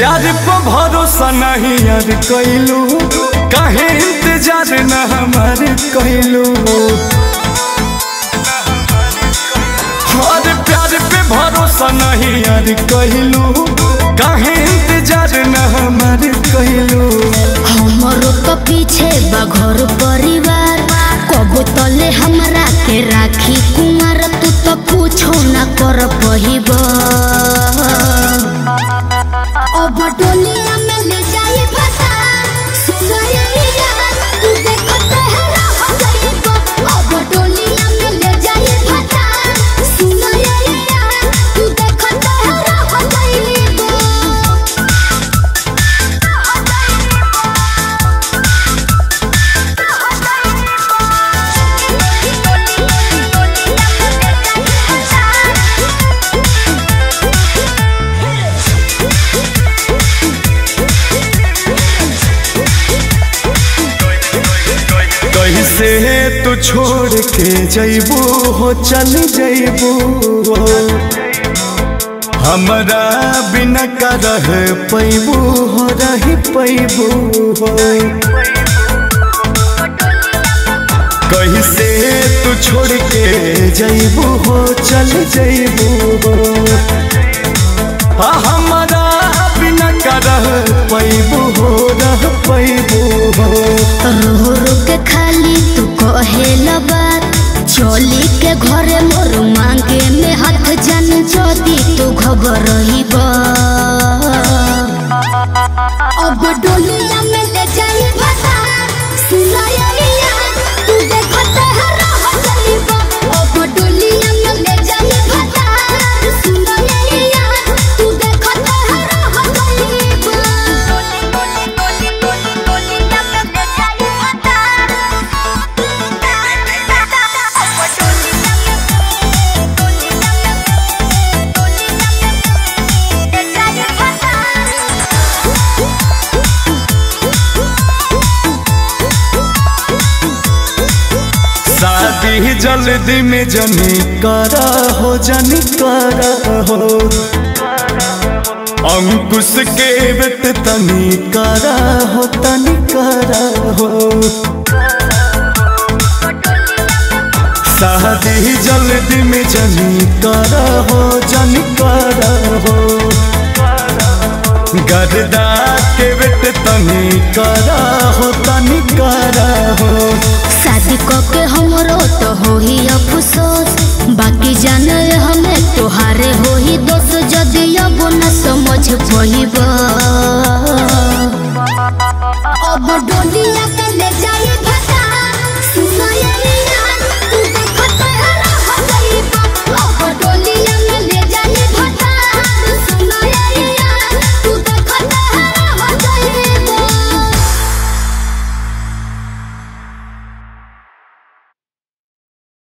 प्यार पे भरोसा नहीं यार कैलू, काहे इंतजार न हमार कैलू। और प्यार पे भरोसा नहीं यार कैलू, काहे इंतजार न हमार कैलू। हमरो तो पीछे बघर परिवार, कबो तले हमरा के राखी कुमार। तू तो कुछो न कर पहिब, अब डोलिया में ले जाई फसा। सुनैया तू देखत है रह जाइब, अब डोलिया में ले जाई फसा। सुनैया तू देखत है रह जाइब। कैसे तू छोड़ के जइबू हो, चल जइबू हमरा बिना का रह पैबू हो, रही पैबू हो। कैसे तू छोड़ के जइबू हो, चल जइबू हो हमरा बिना का रह पैबू हो, रह पैबू हो। रो रो के खाली तू कहेला बात, चली के घरे मोर मांगे में हाथ जन जदी तू घबरहिब। अब डोलिया में ले जाई फसा। सुनैया तू देखत है रह जाइब, अब डोलिया में ले जाई फसा। सुनैया तू देखत है रह जाइब। शादी जल्दी में जनी करा हो, जनी करा हो। अंकुश के बेट तनी करा हो, तनी करा हो। शादी जल्दी में जनी करा हो, जनी करा हो। गर्दा के बेट तनी करा हो, तनी करा हो। शादी के हमरो तो हो ही अफसोस, बाकी जाने हमें तोहारे हो ही दोस्त। जदि अब न समझ पहिब,